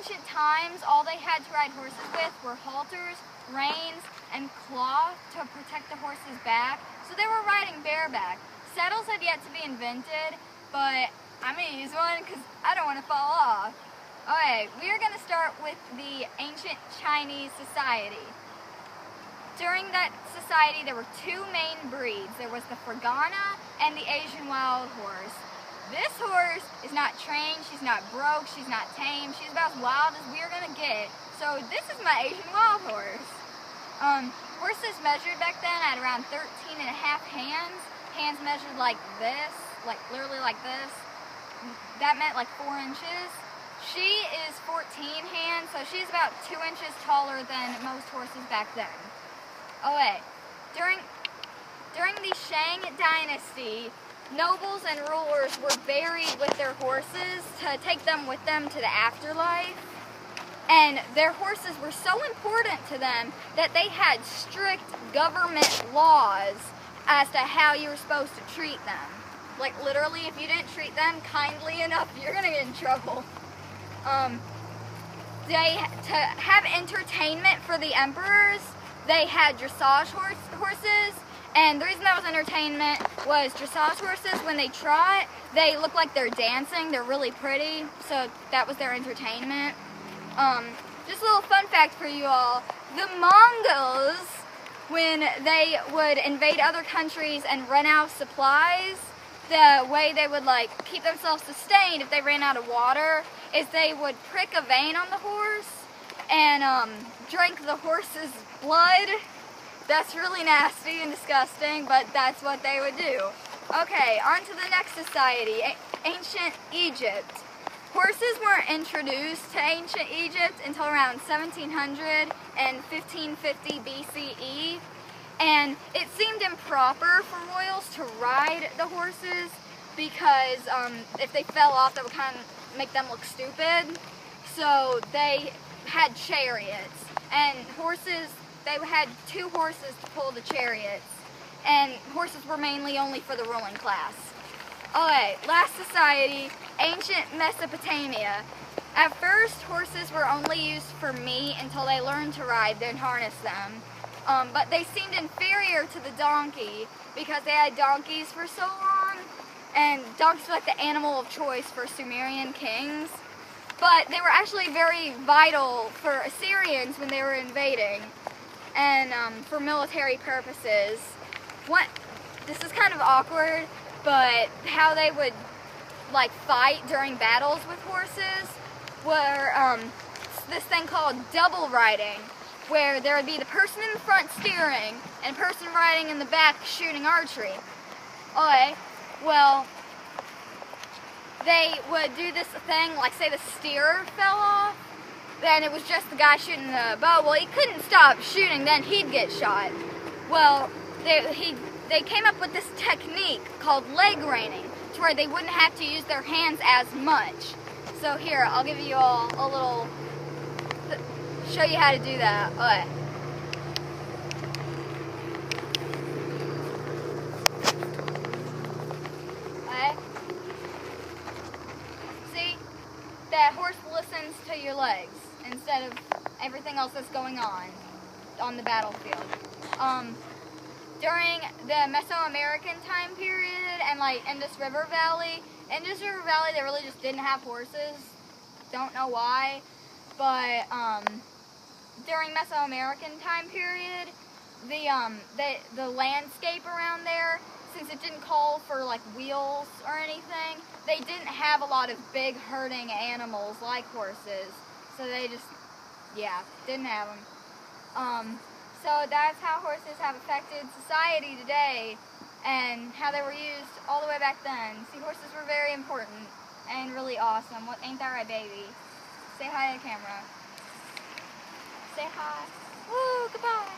ancient times, all they had to ride horses with were halters, reins, and cloth to protect the horse's back. So they were riding bareback. Saddles had yet to be invented, but I'm going to use one because I don't want to fall off. Okay, we are going to start with the ancient Chinese society. During that society, there were two main breeds. There was the Fergana and the Asian wild horse. This horse is not trained, she's not broke, she's not tame, she's about as wild as we're going to get. So this is my Asian wild horse. Horses measured back then at around 13 and a half hands. Hands measured like this, like literally like this. That meant like 4 inches. She is 14 hands, so she's about 2 inches taller than most horses back then. Okay, during the Shang dynasty, nobles and rulers were buried with their horses to take them with them to the afterlife. And their horses were so important to them that they had strict government laws as to how you were supposed to treat them. Like literally, if you didn't treat them kindly enough, you're gonna get in trouble. To have entertainment for the emperors, they had dressage horses, and the reason that was entertainment was dressage horses, when they trot, they look like they're dancing, they're really pretty, so that was their entertainment. Just a little fun fact for you all, the Mongols, when they would invade other countries and run out of supplies, the way they would like keep themselves sustained if they ran out of water is they would prick a vein on the horse and drink the horse's blood. That's really nasty and disgusting, but that's what they would do. Okay, on to the next society, ancient Egypt. Horses weren't introduced to ancient Egypt until around 1700 and 1550 BCE, and it seemed improper for royals to ride the horses because if they fell off, that would kind of make them look stupid. So they had chariots, and horses, they had 2 horses to pull the chariots, and horses were mainly only for the ruling class. Okay, last society, ancient Mesopotamia. At first, horses were only used for meat until they learned to ride, then harness them. But they seemed inferior to the donkey because they had donkeys for so long, and donkeys were like the animal of choice for Sumerian kings. But they were actually very vital for Assyrians when they were invading, and for military purposes. This is kind of awkward, but how they would like fight during battles with horses were this thing called double riding, where there would be the person in the front steering and a person riding in the back shooting archery. Okay, well, they would do this thing, like say the steer fell off, then it was just the guy shooting the bow. Well, he couldn't stop shooting, then he'd get shot. Well, they came up with this technique called leg reining, to where they wouldn't have to use their hands as much. So here, I'll give you all a little, show you how to do that. Okay. Okay. See, that horse listens to your legs instead of everything else that's going on the battlefield. During the Mesoamerican time period and like Indus River Valley, they really just didn't have horses. Don't know why, but during Mesoamerican time period, the landscape around there, since it didn't call for like wheels or anything, they didn't have a lot of big herding animals like horses, so they just, yeah, didn't have them. So that's how horses have affected society today and how they were used all the way back then. See, horses were very important and really awesome. What, ain't that right, baby? Say hi to the camera. Say hi. Woo, goodbye.